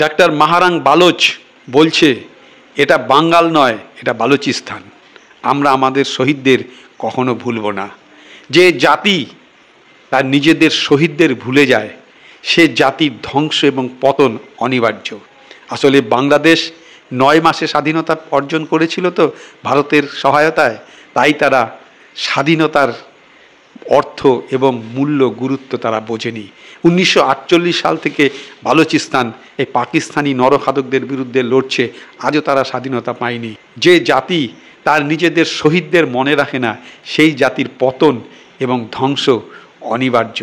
Doctor মাহারাং Baloch বলছে এটা বাঙ্গাল নয়, এটা বালুচিস্তান। আমরা আমাদের শহীদদের কখনো ভুলব না। যে জাতি তার নিজেদের শহীদদের ভুলে যায় সে জাতির ধ্বংস এবং পতন অনিবার্য। আসলে বাংলাদেশ 9 মাসে স্বাধীনতা অর্জন করেছিল তো ভারতের সহায়তায়, তাই তারা স্বাধীনতার অর্থ এবং মূল্য গুরুত্ব তারা বোঝেনি। 1948 সাল থেকে বালুচিস্তান এই পাকিস্তানি নরখাদকদের বিরুদ্ধে লড়ছে, আজও তারা স্বাধীনতা পায়নি। যে জাতি তার নিজেদের শহীদদের মনে রাখে না সেই জাতির পতন এবং ধ্বংস অনিবার্য।